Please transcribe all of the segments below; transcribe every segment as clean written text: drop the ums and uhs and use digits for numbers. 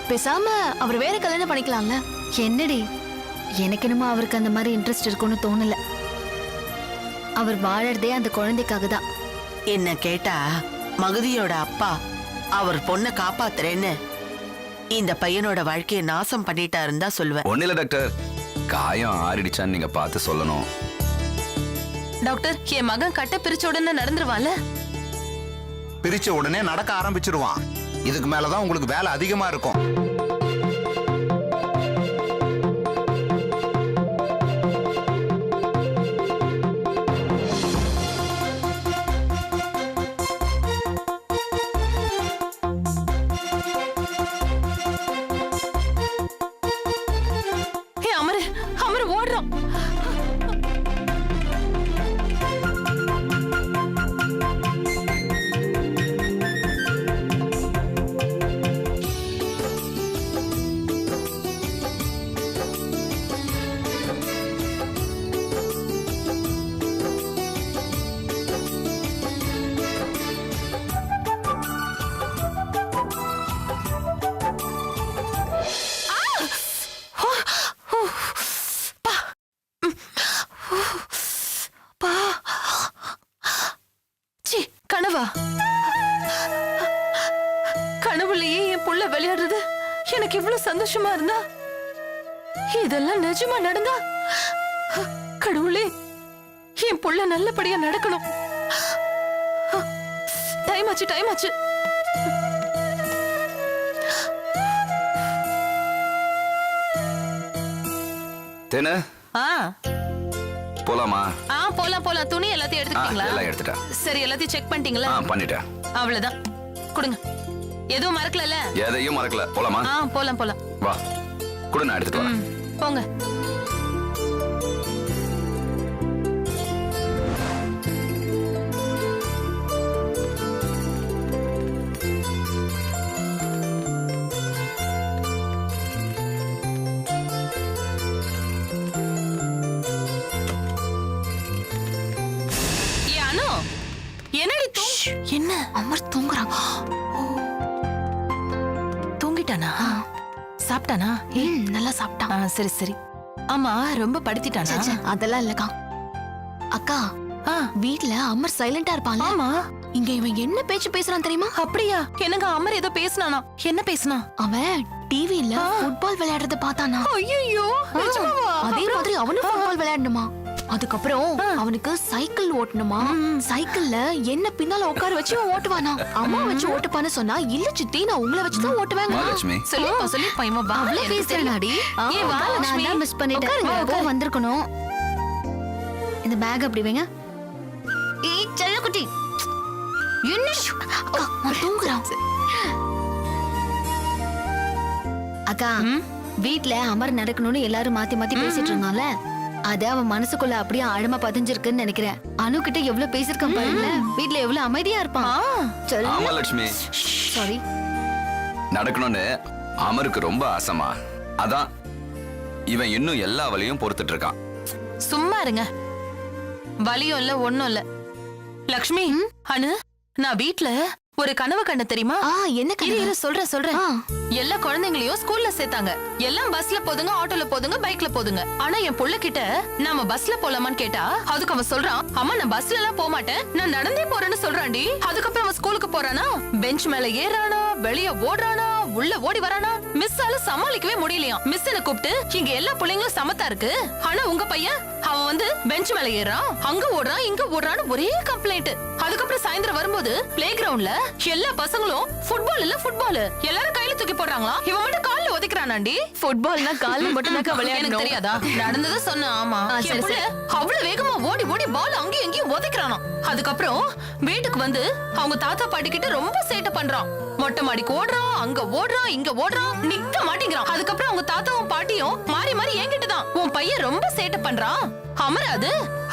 பேசாம அவர் வேற கல்யாணம் பண்ணிக்கலாம்ல. என்னடி, எனக்கு என்னமோ அவருக்கு அந்த மாதிரி இன்ட்ரெஸ்ட் இருக்குன்னு தோணல. அவர் வாழறதே அந்த குழந்தைக்காக தான். என்ன கேட்டா மகதியோட அப்பா அவர் பொண்ணை காப்பாத்துறேன்னு இந்த பையனோட வாழ்க்கையை நாசம் பண்ணிட்டாருன்னு தான் சொல்லுவேன். ஒண்ணு இல்ல டாக்டர், காயம் ஆறிடுச்சான்னு நீங்க பார்த்து சொல்லணும். டாக்டர், என் மகன் கட்ட பிரிச்ச உடனே நடந்துருவான்ல? பிரிச்ச உடனே நடக்க ஆரம்பிச்சிருவான். இதுக்கு மேலதான் உங்களுக்கு வேலை அதிகமா இருக்கும். அமரு ஓடுறான். கனவா? கனவுலயே என் புள்ள விளையாடுறது எனக்கு இவ்வளவு சந்தோஷமா இருந்தா, இதெல்லாம் நிஜமா நடந்தா, கடவுளே என் புள்ள நல்லபடியா நடக்கணும். டைம் ஆச்சு, டைம் ஆச்சு. தேனு போலாமா? போலாம் போலாம். துணி எல்லாத்தையும் எடுத்துக்கிட்டீங்களா? எல்லாம் எடுத்துட்டேன். சரி, எல்லாத்தையும் செக் பண்ணிட்டீங்களா? பண்ணிட்டேன். அவ்வளவுதான், கொடுங்க. எதுவும் மறக்கல? எதையும் மறக்கல. போலாமா? போலாம் போலாம். வா, குடு, நான் எடுத்துட்டு வரேன். போங்க. என்ன அமர் தூங்குறான். தூங்கிட்டானா? சாப்பிட்டானா? நல்லா சாப்பிட்டான். சரி சரி. ஆமா, ரொம்ப படுத்திட்டானா? அதெல்லாம் இல்லக்கா. அக்கா, வீட்ல அமர் சைலண்டா இருப்பான். ஆமா. இங்க இவன் என்ன பேச்சு பேசுறான் தெரியுமா? அப்படியா? என்னங்க அமர் ஏதோ பேசினானா? என்ன பேசினா? அவன் டிவில ஃபுட்பால் விளையாடுறத பார்த்தானா? ஐயோ, அதே மாதிரி அவனும் ஃபுட்பால் விளையாடணுமா? அதுக்கப்புறம் அவனுக்கு சைக்கிள் ஓட்டணுமா? சைக்கிள்ல என்ன பின்னால உட்கார வச்சு ஓட்டுவானா? அம்மா வச்சு ஓட்டுப்பான்னு சொன்னா, இல்ல சித்தி நான் உங்களை வச்சுதான் ஓட்டுவேன். அவ்வளவு பேசுறாடி. நான் தான் மிஸ் பண்ணிட்டேன். வந்திருக்கணும். இந்த பேக் அப்படி வைங்க. ஏய் செல்லக்குட்டி, என்ன தூங்குறான்? அக்கா, வீட்ல அமர் நடக்கணும்னு எல்லாரும் மாத்தி மாத்தி பேசிட்டு இருந்தால, அத அவன் மனசுக்குள்ள அப்படியே ஆழமா பதிஞ்சிருக்குன்னு நினைக்கிறேன். அனு கிட்ட எவ்வளவு பேசிருக்கான் பாருங்க. வீட்ல எவ்வளவு அமைதியா இருப்பான். ஆமா லட்சுமி, சாரி. நடக்கணும்னு அமருக்கு ரொம்ப ஆசைமா. அதான் இவன் இன்னும் எல்லா வலியும் பொறுத்துட்டு இருக்கான். சும்மா இருங்க. வலியும் இல்ல, ஒண்ணும் இல்ல. லக்ஷ்மி, அனு, நான் வீட்ல ஒரு கனவு கண்ட தெரியுமா? என்ன கனவு? சொல்றேன். எல்லா குழந்தைங்களையும் ஸ்கூல்ல சேர்த்தாங்க. எல்லாம் பஸ்ல போதுங்க, ஆட்டோல போதுங்க, பைக்ல போதுங்க. ஆனா என் புள்ள கிட்ட நாம பஸ்ல போலாமான்னு கேட்டா, அதுக்கு அவன் சொல்றான், அம்மா நான் பஸ்ல எல்லாம் போக மாட்டேன், நான் நடந்தே போறேன்னு சொல்றான்டி. அதுக்கப்புறம் அவன் ஸ்கூலுக்கு போறானா, பெஞ்ச் மேல ஏறானா, வெளிய ஓடுறானா, உள்ள ஓடி வரானா, மிஸ்ஸால சமாளிக்கவே முடியலையா. மிஸ் என்ன கூப்பிட்டு, இங்க எல்லா பிள்ளைங்களும் சமத்தா இருக்கு, ஆனா உங்க பையன் அவன் வந்து பெஞ்ச் மேல ஏறான், அங்க ஓடுறான், இங்க ஓடுறான்னு ஒரே கம்ப்ளைண்ட். அதுக்கப்புறம் சாயந்தரம் வரும்போது பிளே கிரவுண்ட்ல எல்லா பசங்களும் ஃபுட்பால் இல்ல ஃபுட்பால் எல்லாரும் கையில தூக்கி போடுறாங்களா, இவன் மட்டும் கால்ல ஒதைக்கிறானாண்டி. ஃபுட்பால்னா கால்ல மட்டும் தான் விளையாடணும். எனக்கு தெரியாதா? நடந்தது சொன்ன. ஆமா, அவ்வளவு வேகமா ஓடி ஓடி பால் அங்கேயும் இங்கேயும் ஒதைக்கிறானா. அதுக்கப்புறம் வீட்டுக்கு வந்து அவங்க தாத்தா பாட்டி கிட்ட ரொம்ப சேட்டை பண்றான். மொட்டை மாடிக்கு ஓடுறான், அங்க ஓடுறான், இங்க ஓடுறான், நிக்க மாட்டேங்கிறான். அதுக்கப்புறம் அவங்க தாத்தாவும் பாட்டியும் மாறி மாறி என்கிட்டதான், உன் பையன் ரொம்ப சேட்டை பண்றான். அமராது,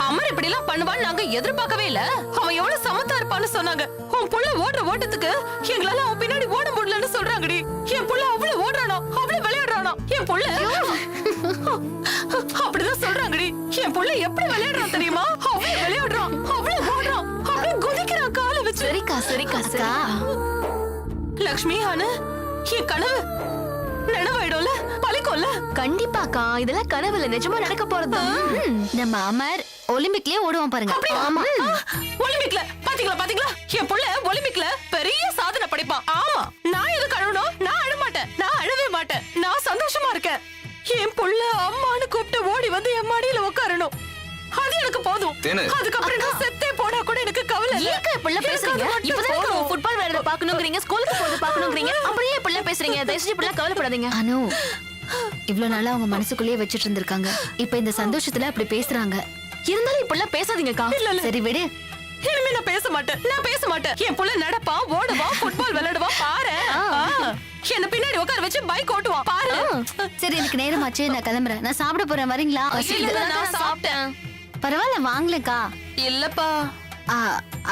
அமர் இப்படி எல்லாம் பண்ணுவான்னு நாங்க எதிர்பார்க்கவே இல்ல, அவன் எவ்வளவு சமத்தா இருப்பான்னு சொன்னாங்க. உன் புள்ள ஓடுற ஓட்டத்துக்கு எங்களால அவன் பின்னாடி ஓட முடியலன்னு சொல்றாங்கடி. என் புள்ள அவ்வளவு ஓடுறானா, அவ்வளவு விளையாடுறானா. என் புள்ள அப்படிதான் சொல்றாங்கடி. என் புள்ள எப்படி விளையாடுறான் தெரியுமா? அவ்வளவு விளையாடுறான், அவ்வளவு ஓடுறான், அப்படியே குதிக்கிறான் காலை வச்சு. சரிக்கா சரிக்கா அக்கா லக்ஷ்மி அனு, என் கனவு நினைவாயிடும்ல, பழிக்கும்ல. கண்டிப்பாக்கா இதெல்லாம் கனவுல நிஜமா நடக்க போறது. நம்ம அமர் ஒலிம்பிக்லயே ஓடுவான் பாருங்க. ஆமா, ஒலிம்பிக்ல பாத்தீங்களா பாத்தீங்களா, என் புள்ள ஒலிம்பிக்ல பெரிய சாதனை படைப்பான். ஆமா, நான் எதுக்கு அழணும்? நான் அழ மாட்டேன், நான் அழவே மாட்டேன், நான் சந்தோஷமா இருக்கேன். என் புள்ள அம்மான்னு கூப்பிட்டு ஓடி வந்து என் மடியில உட்காரணும், அது எனக்கு போதும். தேனு. அதுக்கப்புறம் நான் செத்தே போனா கூட எனக்கு கவலை இல்ல. ஏங்க இப்படி பேசுறீங்க? இப்பதான் ஃபுட்பால் விளையாட பாக்கணும்ங்கறீங்க, ஸ்கூலுக்கு போறது பாக்கணும்ங்கறீங்க, அப்படியே இப்படி பேசுறீங்க. தயவு செஞ்சு இப்படி கவலைப்படாதீங்க. அனு இவ்ளோ நாளா அவங்க மனசுக்குள்ளேயே வச்சிட்டு இருந்திருக்காங்க. இப்ப இந்த சந்தோஷத்துல அப்படி பேசுறாங்க. இருந்தாலும் இப்படி பேசாதீங்கக்கா. சரி விடு. இனிமே நான் பேச மாட்டேன், நான் பேச மாட்டேன். என் புள்ள நடப்பா, ஓடுவா, ஃபுட்பால் விளையாடுவா, பாரு. என்ன பின்னாடி உட்கார வச்சு பைக் ஓட்டுவான், பாரு. சரி எனக்கு நேரமாச்சு, நான் கிளம்புறேன். நான் சாப்பிட போறேன், வரீங்களா? இல்ல, நான் சாப்பிட்டேன். பரவாயில்ல வாங்கலக்கா. இல்லப்பா.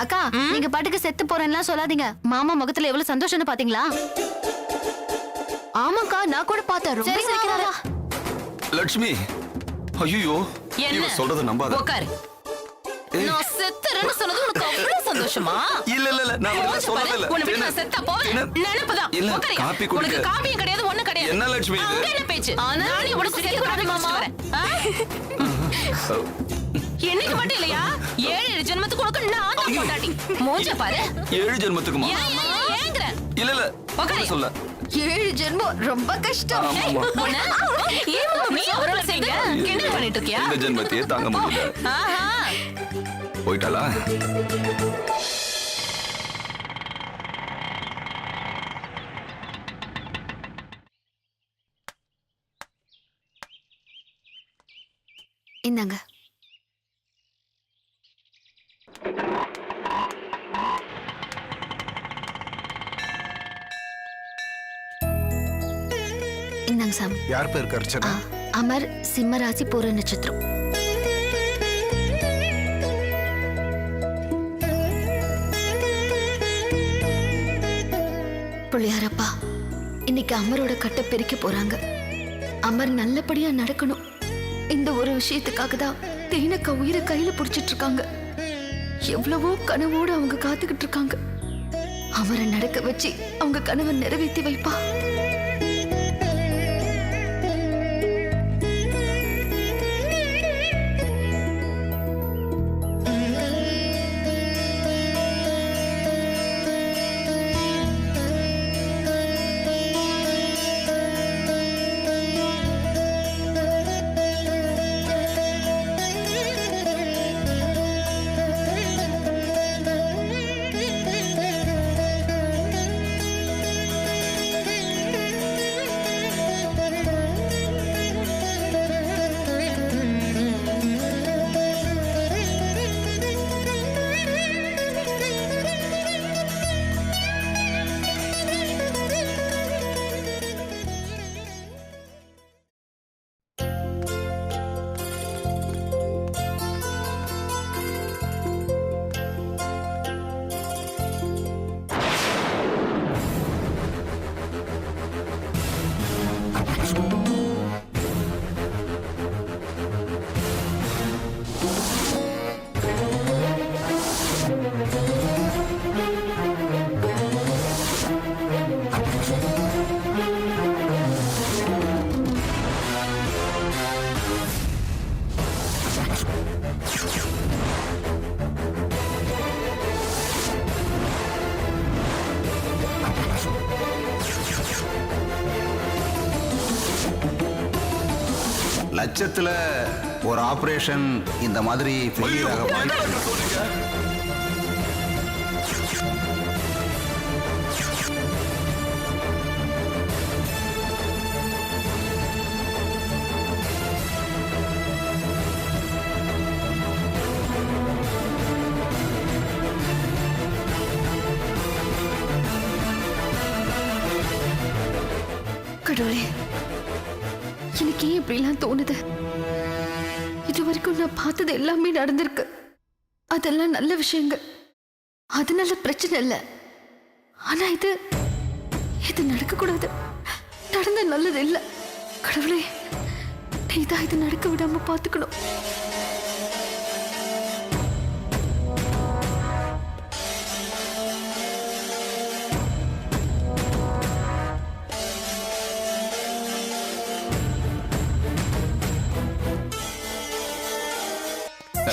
அக்கா நீங்க பாட்டுக்கு செத்து போறேன்லாம் சொல்லாதீங்க. மாமா முகத்துல எவ்வளவு சந்தோஷம்னு பாத்தீங்களா? ஆமாக்கா நான் கூட பார்த்தேன். ரொம்ப சரி, சிரிக்கிறாரா? லட்சுமி, ஐயோ என்ன? இவ சொல்றத நம்பாத. உட்காரு. நான் செத்துறேன்னு சொன்னது உனக்கு அவ்வளவு சந்தோஷமா? இல்ல இல்ல இல்ல, நான் அதெல்லாம் சொல்லவே இல்ல. உன்னை விட்டு நான் செத்தா போவேன். என்ன? நினைப்புதான். இல்ல, உட்காரு. காப்பி குடிக்க. உனக்கு காப்பியும் கிடையாது, ஒண்ணும் கிடையாது. என்ன லட்சுமி இது? அங்க என்ன பேச்சு? நானே உனக்கு சேர்த்து காப்பி குடிச்சிட்டு வரேன். என்னைக்கு மட்டும் இல்லையா, 7 ஜென்மத்துக்கு உனக்கு நான் தான் பொண்டாட்டி. மூஞ்ச பாரு. 7 ஜென்மத்துக்குமா? ஏங்கற? இல்ல இல்ல, உட்காரு. சொல்ல 7 ஜென்மம் ரொம்ப கஷ்டம். ஆமாமா. நீ அவரோட சேர்ந்து கிண்டல் பண்ணிட்டு இருக்கியா? இந்த ஜென்மத்தையே தாங்க முடியல. ஆஹா. போயிட்டாளா? இந்தாங்க. இந்தாங்க சாமி. யார் பேருக்கு அர்ச்சனா? அமர் சிம்ம ராசி பூர நட்சத்திரம். புள்ளியாரப்பா, இன்னைக்கு அமரோட கட்டை பிரிக்க போறாங்க. அமர் நல்லபடியா நடக்கணும். இந்த ஒரு விஷயத்துக்காக தான் தேனக்கா உயிரை கையில புடிச்சிட்டு இருக்காங்க. எவ்வளவோ கனவோடு அவங்க காத்துக்கிட்டு இருக்காங்க. அவரை நடக்க வச்சு அவங்க கனவை நிறைவேற்றி வைப்பா. லட்சத்துல ஒரு ஆபரேஷன் இந்த மாதிரி failure ஆக வாய்ப்பு. கடவுளே, எனக்கு ஏன் இப்படிலாம் தோணுது? இது வரைக்கும் நான் பார்த்தது எல்லாமே நடந்திருக்கு. அதெல்லாம் நல்ல விஷயங்கள், அதனால பிரச்சனை இல்லை. ஆனா இது நடக்க கூடாது. நடந்த நல்லது இல்லை. கடவுளே, நீதான் இது நடக்க விடாம பாத்துக்கணும்.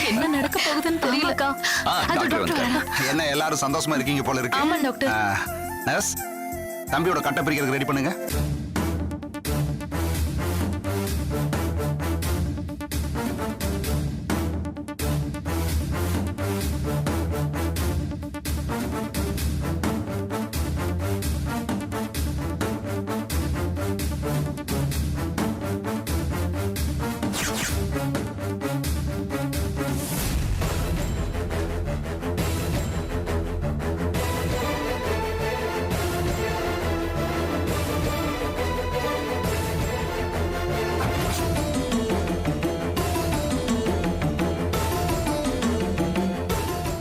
என்ன நடக்க போகுதுன்னு தெரியலக்கா. டாக்டர் வந்துட்டாங்க. என்ன எல்லாரும் சந்தோஷமா இருக்கீங்க போல இருக்கு. ஆமா டாக்டர். நர்ஸ், தம்பியோட கட்டை பிரிக்கிறதுக்கு ரெடி பண்ணுங்க.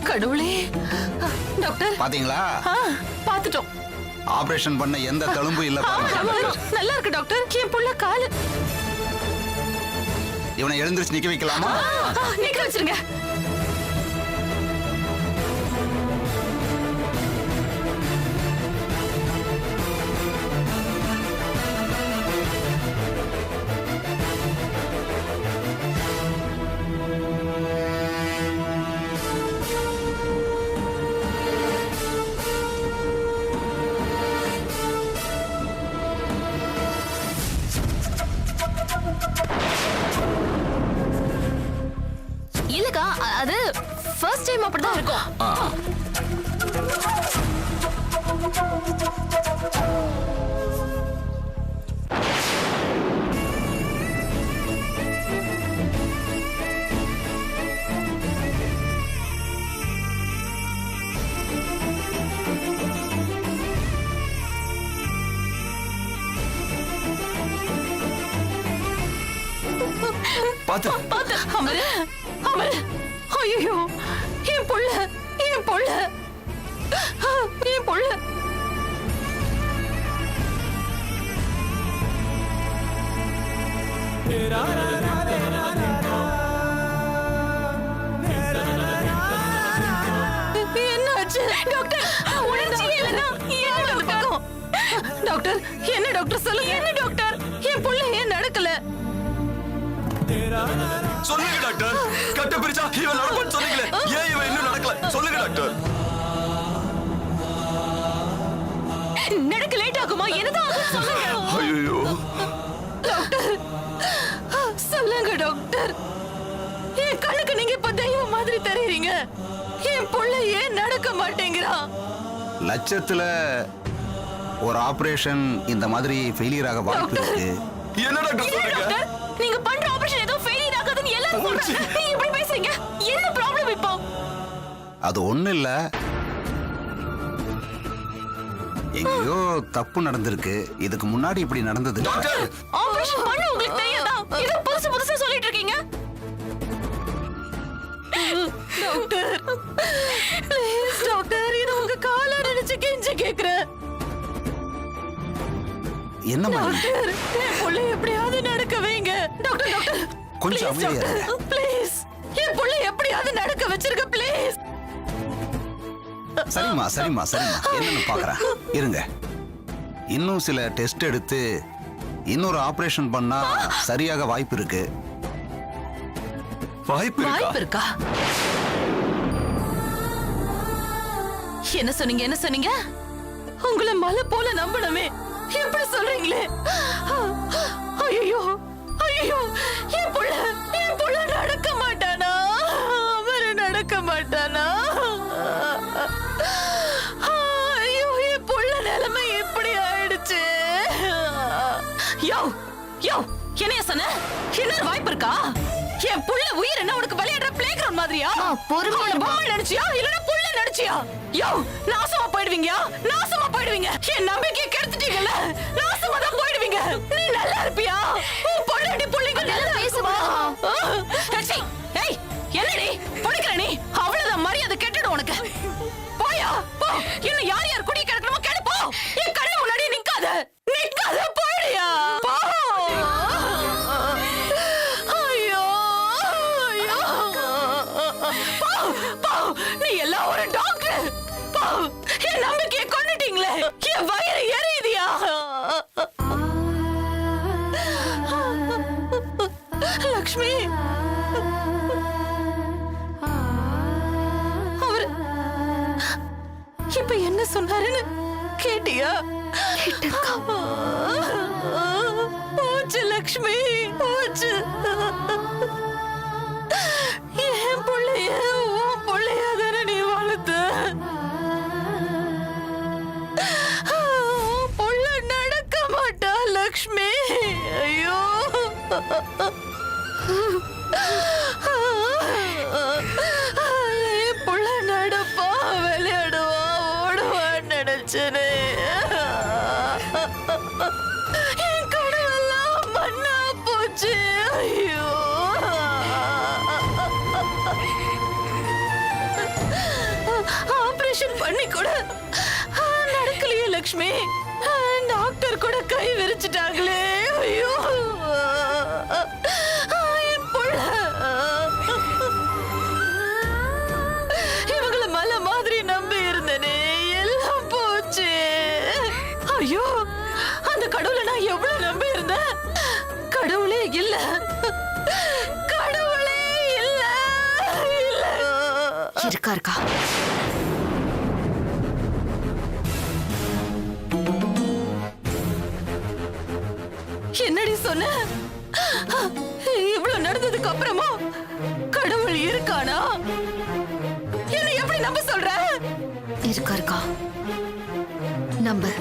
கடவுளே. டாக்டர். பாத்தீங்களா, பாத்துட்டோம். ஆபரேஷன் பண்ண எந்த தழும்பும் இல்ல பாருங்க. நல்லா இருக்கு டாக்டர். என் புள்ள காலு. இவனை எழுந்திருச்சு நிக்க வைக்கலாமா? நிக்க வச்சிருங்க. இல்லக்கா, அது ஃபர்ஸ்ட் டைம் அப்படிதான் இருக்கும். பாத்து பாத்து. அமரு, அமரு. ஐயோ, என் புள்ள, என் புள்ள, என் புள்ள. என்னாச்சு டாக்டர்? உணர்ச்சியே இல்லைன்னா என்ன டாக்டர்? டாக்டர், என்ன டாக்டர் சொல்லுங்க. என்ன டாக்டர்? என் புள்ள ஏன் நடக்கல? சொல்லுங்க டாக்டர். கட்ட பிரிச்சா இவன் நடப்பான்னு சொன்னீங்களே, ஏன் இவன் இன்னும் நடக்கல? சொல்லுங்க டாக்டர். நடக்க லேட் ஆகுமா? என்னதான் ஆகும் சொல்லுங்க. ஐயோ டாக்டர், சொல்லுங்க டாக்டர். என் கண்ணுக்கு நீங்க இப்ப தெய்வம் மாதிரி தெரியுறீங்க. என் புள்ள ஏன் நடக்க மாட்டேங்கிறான்? லட்சத்துல ஒரு ஆபரேஷன் இந்த மாதிரி ஃபெயிலியர் ஆக வாய்ப்பு இருக்கு. என்ன டாக்டர் சொல்றீங்க? டாக்டர், நீங்க பண்ற ஆபரேஷன் ஏதோ ஃபெயிலியர் ஆகாதுன்னு எல்லாரும் சொல்றாங்க. நீங்க இப்படி பேசுறீங்க. என்ன ப்ராப்ளம் இப்போ? அது ஒண்ணு இல்ல, எங்கேயோ தப்பு நடந்திருக்கு. இதுக்கு முன்னாடி இப்படி நடந்தது இல்ல. டாக்டர், ஆபரேஷன் பண்ண உங்களுக்கு தெரியாதா? இது புதுசு புதுசா சொல்லிட்டு இருக்கீங்க. டாக்டர், ப்ளீஸ் டாக்டர், இது உங்க கால நினைச்சு கெஞ்சி கேக்குறேன். என்னம்மா நீ? டாக்டர், என் புள்ள எப்படியாவது நடக்க வைங்க. டாக்டர், டாக்டர், கொஞ்சம் please, அமைதியா டாக்டர், இருங்க. ப்ளீஸ் என் புள்ள எப்படியாவது நடக்க வச்சிருக்க ப்ளீஸ். சரிம்மா சரிம்மா சரிம்மா, என்னன்னு பாக்குறேன் இருங்க. இன்னும் சில டெஸ்ட் எடுத்து இன்னொரு ஆபரேஷன் பண்ணா சரியாக வாய்ப்பு இருக்கு. வாய்ப்பு வாய்ப்பு இருக்கா? இருக்கா? என்ன சொன்னீங்க? என்ன சொன்னீங்க? உங்களை மலை போல நம்பணுமே, எப்படி சொல்றீங்களே? ஐயோ, ஐயோ, என் புள்ள நடக்க மாட்டானா? அவரு நடக்க மாட்டானா? ஐயோ, என் புள்ள நிலைமை இப்படி ஆயிடுச்சு. யோ, யோ, என்னைய சொன்ன? என்ன வாய்ப்பு இருக்கா? என் புள்ள உயிர் என்ன உனக்கு விளையாடுற பிளே கிரவுண்ட் மாதிரியா? பொறுமையா இருமா. பொம்மை நினைச்சியா இல்லனா புள்ள நினைச்சியா? யோ, நாசமா போயிடுவீங்க, நாசமா போயிடுவீங்க. என் நம்பிக்கையை கெடுத்துட்டீங்கல்ல, நாசமா தான் போயிடுவீங்க. நீ நல்லா இருப்பியா? உன் பொண்டாட்டி புள்ளைங்க நல்லா பேசுமா? ஏய், என்னடி பொடிக்கிற நீ? அவ்வளவுதான், மரியாதை கெட்டுடும் உனக்கு. போயா, போ. இன்னும் யார் யார் குடி கிடக்கணுமோ கேளு, போ. என் கண்ணு முன்னாடி நிக்காத, நிக்காத, போடியா, போ. லக்ஷ்மி அவரு இப்ப என்ன சொன்னாருன்னு கேட்டியா? போச்சு லக்ஷ்மி, போச்சு. என் பிள்ளைய உன் பிள்ளைய தானே நீ வளர்த்த. புள்ள நடக்க மாட்டா லக்ஷ்மி. ஐயோ, என் புள்ள நடப்பா, விளையாடுவா, ஓடுவான்னு நினைச்சனே. என் கடவுளெல்லாம் மண்ணா போச்சு. ஐயோ, ஆபரேஷன் பண்ணி கூட நடக்கலையே லக்ஷ்மி. டாக்டர் கூட கை விரிச்சிட்டாங்களே. ஐயோ, என் புள்ள. இவங்கள மலை மாதிரி நம்பி இருந்தனே, எல்லாம் போச்சு. ஐயோ, அந்த கடவுளை நான் எவ்வளவு நம்பி இருந்தேன். கடவுளே இல்ல, கடவுளே இல்ல, இல்ல. இருக்கா என்னடி சொன்ன? இவ்வளவு நடந்ததுக்கு அப்புறமா கடவுள் இருக்கானா? என்ன எப்படி நம்ப சொல்ற? இருக்கா நம்பு.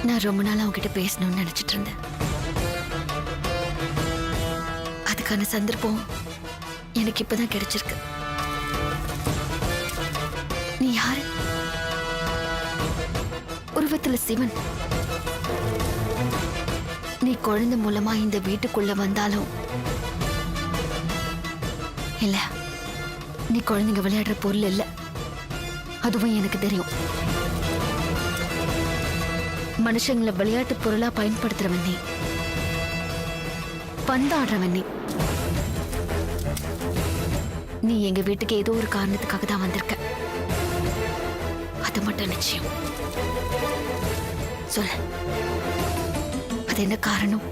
நான் ரொம்ப நாள் அவங்ககிட்ட பேசணும்னு நினைச்சிட்டு இருந்தேன். அதுக்கான சந்தர்ப்பம் எனக்கு இப்பதான் கிடைச்சிருக்கு. நீ யாரு? உருவத்துல சிவன். நீ குழந்தை மூலமா இந்த வீட்டுக்குள்ள வந்தாலும் இல்ல, நீ குழந்தைங்க விளையாடுற பொருள் இல்ல, அதுவும் எனக்கு தெரியும். மனுஷங்களை விளையாட்டு பொருளா பயன்படுத்துறவன் நீ, பந்தாடுறவன் நீ. நீ எங்க வீட்டுக்கு ஏதோ ஒரு காரணத்துக்காக தான் வந்திருக்க, அது மட்டும் நிச்சயம். சொல்லு, அது என்ன காரணம்?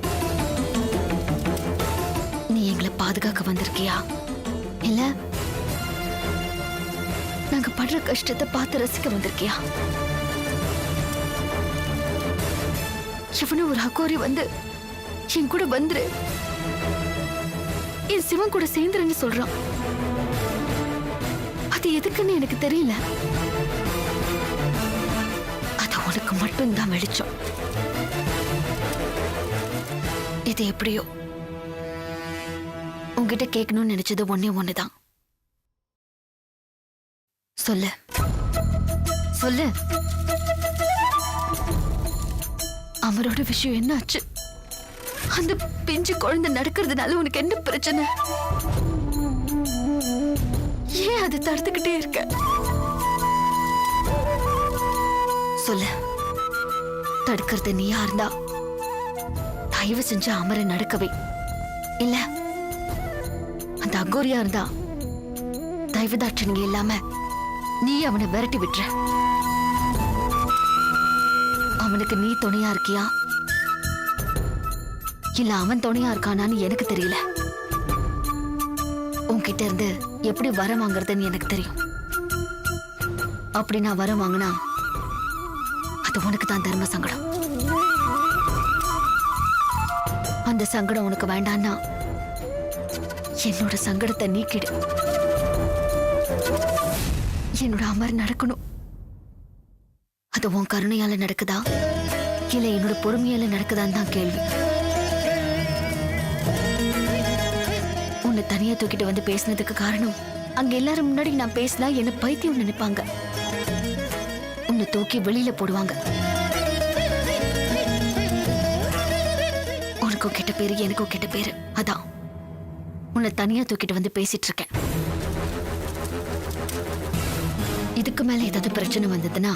நீ எங்களை பாதுகாக்க வந்திருக்கியா, இல்ல நாங்க படுற கஷ்டத்தை பார்த்து ரசிக்க வந்திருக்கியா? இவனு ஒரு அகோரி வந்து என் கூட வந்துரு, என் சிவன் கூட சேர்ந்துருன்னு சொல்றான். அது எதுக்குன்னு எனக்கு தெரியல. அது உனக்கு மட்டும்தான் வெளிச்சம். இது எப்படியோ உன்கிட்ட கேட்கணும்னு நினைச்சது ஒன்னே ஒண்ணுதான். சொல்லு சொல்லு, அமரோட விஷயம் என்ன ஆச்சு? அந்த பிஞ்சு குழந்தை நடக்கிறதுனால உனக்கு என்ன பிரச்சனை? ஏன் அதை தடுத்துக்கிட்டே இருக்க? சொல்லு. தடுக்கிறது நீயா இருந்தா தயவு செஞ்சு அமரை நடக்கவே. இல்ல அந்த அகோரியா இருந்தா தயவுதாட்சணிங்க இல்லாம நீ அவனை விரட்டி விட்டுற. அவனுக்கு நீ துணையா இருக்கியா இல்ல அவன் துணையா இருக்கானான்னு எனக்கு தெரியல. உன்கிட்ட இருந்து எப்படி வரம் வாங்குறதுன்னு எனக்கு தெரியும். அப்படி நான் வரம் வாங்கினா அது உனக்கு தான் தர்ம சங்கடம். அந்த சங்கடம் உனக்கு வேண்டான்னா என்னோட சங்கடத்தை நீக்கிடு. என்னோட அமர் நடக்கணும். அது உன் கருணையால நடக்குதா இல்ல என்னோட பொறுமையால நடக்குதான்னு தான் கேள்வி. உன்னை தனியா தூக்கிட்டு வந்து பேசினதுக்கு காரணம், அங்க எல்லாரும் முன்னாடி நான் பேசினா என்ன பைத்தியம் நினைப்பாங்க, உன்னை தூக்கி வெளியில போடுவாங்க. உனக்கும் கெட்ட பேரு எனக்கும் கெட்ட பேரு. அதான் உன்னை தனியா தூக்கிட்டு வந்து பேசிட்டு இருக்கேன். இதுக்கு மேல ஏதாவது பிரச்சனை வந்ததுன்னா